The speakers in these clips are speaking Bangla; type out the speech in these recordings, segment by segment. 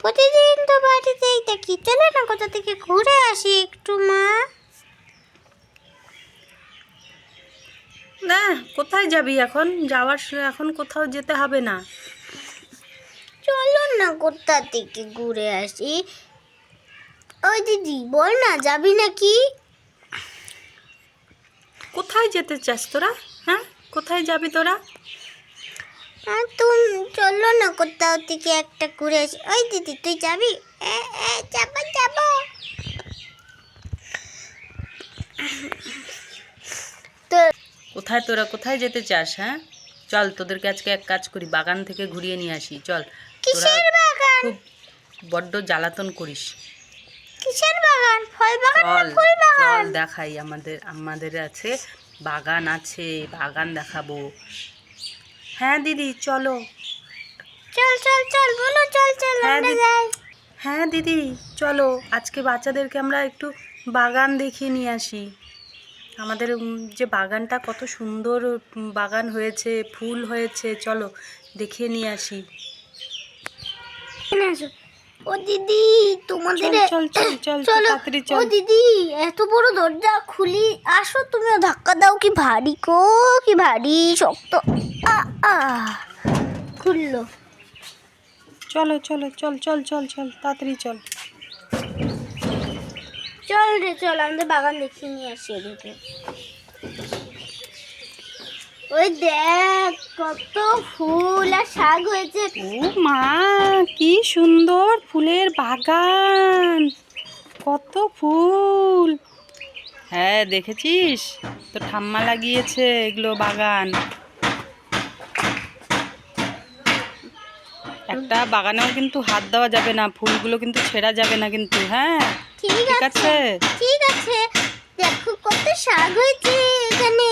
প্রতিদিন তো বাড়িতেই থাকি, চলো না কোথা থেকে ঘুরে আসি একটু মা। না, কোথায় যাবি এখন? এখন কোথাও যেতে হবে না। চলো না কোথা থেকে ঘুরে আসি। ওই দিদি বল না, যাবি নাকি? কোথায় যেতে চাস তোরা? হ্যাঁ, কোথায় যাবি তোরা? তুমি চলো না কোথাও থেকে একটা ঘুরে আসি। ওই দিদি তুই যাবি? যাবো যাবো। তো কোথায় তোরা কোথায় যেতে চাস? হ্যাঁ চল, তোদেরকে আজকে এক কাজ করি, বাগান থেকে ঘুরিয়ে নিয়ে আসি। চল। তোরা কিসের বাগান? খুব বড্ড জ্বালাতন করিস। কিসের বাগান? ফল বাগান না চল ফুল চল বাগান? দেখাই, আমাদের আছে বাগান, আছে বাগান দেখাবো। হ্যাঁ দিদি চলো। চল চল চল বলো, চল চল হ্যাঁ আমরা দিদি। যাই। হ্যাঁ দিদি চলো, আজকে বাচ্চাদেরকে আমরা একটু বাগান দেখিয়ে নিয়ে আসি। আমাদের যে বাগানটা কত সুন্দর বাগান হয়েছে, ফুল হয়েছে, চলো দেখিয়ে নিয়ে আসি। ও দিদি তোমাদের চল চল চল চল, চলো। তাড়াতাড়ি ও চল। দিদি এত বড় দরজা খুলি, আসো তুমিও ধাক্কা দাও। কি ভারী গো, কি ভারী শক্ত। আ আ খুললো। চলো চলো চল চল চল চল, তাড়াতাড়ি চল। চল রে চল, আমাদের বাগান দেখিয়ে নিয়ে আসি এদিকে। ওই দেখ কত ফুল আর শাক হয়েছে। ও মা, কি সুন্দর ফুলের বাগান, কত ফুল। হ্যাঁ দেখেছিস, তো ঠাম্মা লাগিয়েছে এগুলো বাগান। একটা বাগানেও কিন্তু হাত দেওয়া যাবে না, ফুলগুলো কিন্তু ছেঁড়া যাবে না কিন্তু। হ্যাঁ ঠিক আছে ঠিক আছে। দেখো কত শাক হয়েছে এখানে।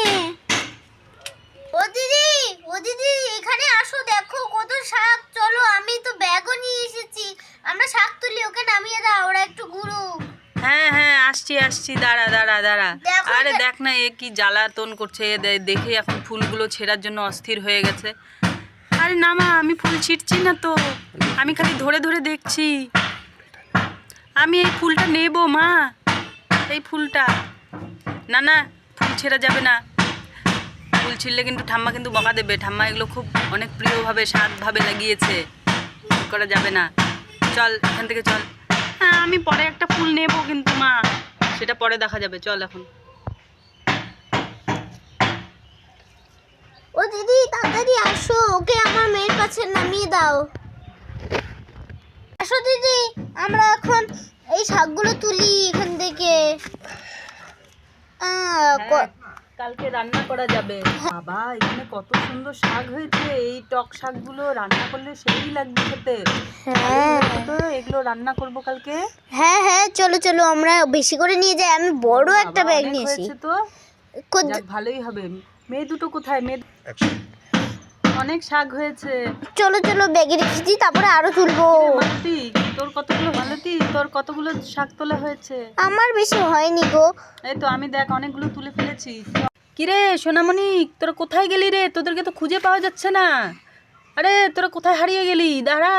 ও দিদি এখানে আসো, দেখো কত শাক। চলো, আমি তো ব্যাগও নিয়ে এসেছি, আমরা শাক তুলি। ওকে নামিয়ে দাও, ওরা একটু ঘুরুক। হ্যাঁ হ্যাঁ আসছি আসছি, দাঁড়া দাঁড়া দাঁড়া। দেখো আরে দেখ না, এ কি জ্বালাতন করছে, দেখে এখন ফুলগুলো ছেঁড়ার জন্য অস্থির হয়ে গেছে। আরে না মা, আমি ফুল ছিঁড়ছি না তো, আমি খালি ধরে ধরে দেখছি। আমি এই ফুলটা নেব মা, এই ফুলটা। না না, ফুল ছেঁড়া যাবে না, ফুল ছিঁড়লে কিন্তু ঠাম্মা কিন্তু বকা দেবে। ঠাম্মা এগুলো খুব অনেক প্রিয়ভাবে স্বাদভাবে লাগিয়েছে, করা যাবে না। চল এখান থেকে চল। হ্যাঁ আমি পরে একটা ফুল নেব কিন্তু মা, সেটা পরে দেখা যাবে, চল এখন। ও দিদি তাড়াতাড়ি আসো, ওকে আমার মেয়ের কাছে নামিয়ে দাও। আসো দিদি, আমরা এখন এই শাকগুলো তুলি এখান থেকে। কালকে রান্না করা যাবে। বাবা এখানে কত সুন্দর শাক হয়েছে, এই টক শাকগুলো রান্না করলে সেই লাগবে খেতে। হ্যাঁ তো এগুলো রান্না করব কালকে। হ্যাঁ হ্যাঁ চলো চলো, আমরা বেশি করে নিয়ে যাই। আমি বড় একটা ব্যাগ নিয়ে আসি। তো যাক, ভালোই হবে। মেয়ে দুটো কোথায়? মেয়ে অনেক শাক হয়েছে। চলো চলো, ব্যাগে রেখে দিই, তারপরে আরো তুলবো। মালতী, তোর কতগুলো শাক তোলা হয়েছে? আমার বেশি হয়নি গো। এই তো আমি দেখ অনেকগুলো তুলে ফেলেছি। কিরে সোনামণি, তোরা কোথায় গেলি রে? তোদেরকে তো খুঁজে পাওয়া যাচ্ছে না। আরে তোরা কোথায় হারিয়ে গেলি? দাঁড়া,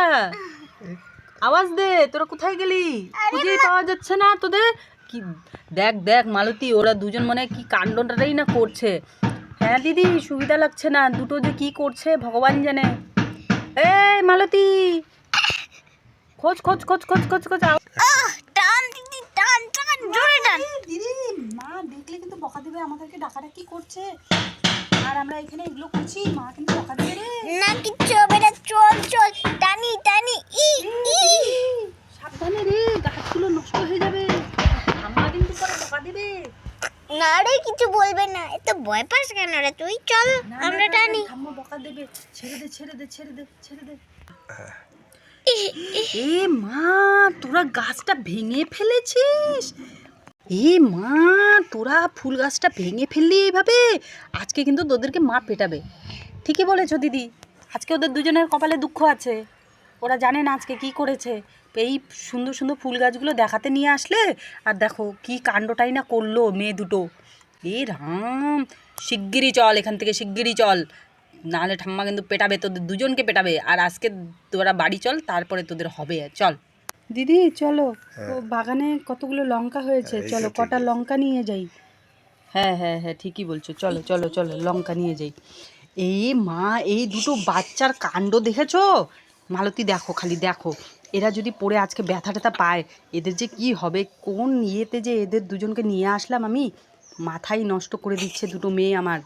আওয়াজ দে, তোরা কোথায় গেলি? খুঁজেই পাওয়া যাচ্ছে না তোদের। কি দেখ দেখ মালতী, ওরা দুজন মনে হয় কি কাণ্ডটাই না করছে। হ্যাঁ দিদি, সুবিধা লাগছে না, দুটো যে কি করছে ভগবান জানে। এই মালতী, খোঁজ খোঁজ খোঁজ খোঁজ খোঁজ খোঁজ। টান দিদি, টান টান, জোরে টান। দিদি মা দেখলে কিন্তু বকা দেবে, আমাদেরকে ডাকাডাকি করছে আর আমরা এখানে এগুলো করছি, মা কিন্তু বকা দেবে রে। না কিচ্ছু হবে না, চল চল, টানি টানি। সাবধানে রে, গাছগুলো নষ্ট হয়ে যাবে, আমরা কিন্তু পরে বকা দেবে। না রে, কিছু বলবে না, এত ভয় পাস কেন রে তুই? চল আমরা টানি। ঠাম্মা বকা দেবে, ছেড়ে দে ছেড়ে দে ছেড়ে দে ছেড়ে দে। এ মা, তোরা গাছটা ভেঙে ফেলেছিস? এ মা, তোরা ফুল গাছটা ভেঙে ফেললি এইভাবে? আজকে কিন্তু তোদেরকে মা পেটাবে। ঠিকই বলেছো দিদি, আজকে ওদের দুজনের কপালে দুঃখ আছে, ওরা জানে না আজকে কি করেছে। এই সুন্দর সুন্দর ফুল গাছগুলো দেখাতে নিয়ে আসলে, আর দেখো কি কাণ্ডটাই না করলো মেয়ে দুটো। এ রাম, শিগগিরই চল এখান থেকে, শিগগিরই চল, নাহলে ঠাম্মা কিন্তু পেটাবে, তোদের দুজনকে পেটাবে। আর আজকে তোরা বাড়ি চল, তারপরে তোদের হবে। চল দিদি চলো, ও বাগানে কতগুলো লঙ্কা হয়েছে, চলো কটা লঙ্কা নিয়ে যাই। হ্যাঁ হ্যাঁ হ্যাঁ ঠিকই বলছো, চলো চলো চলো লঙ্কা নিয়ে যাই। এই মা, এই দুটো বাচ্চার কাণ্ড দেখেছো? মালতী দেখো, খালি দেখো, এরা যদি পড়ে আজকে ব্যথা ট্যাথা পায়, এদের যে কি হবে। কোন ইয়েতে যে এদের দুজনকে নিয়ে আসলাম আমি, মাথাই নষ্ট করে দিচ্ছে দুটো মেয়ে আমার।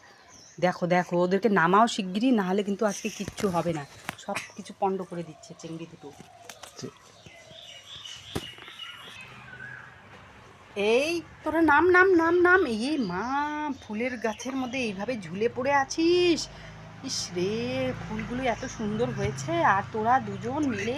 দেখো দেখো, ওদেরকে নামাও শিগগিরই, না হলে কিন্তু আজকে কিচ্ছু হবে না, সব কিছু পণ্ড করে দিচ্ছে চেঙ্গি দুটো। এই তোরা নাম নাম নাম নাম। এই মা, ফুলের গাছের মধ্যে এইভাবে ঝুলে পড়ে আছিস? ইস রে, ফুলগুলো এত সুন্দর হয়েছে আর তোরা দুজন মিলে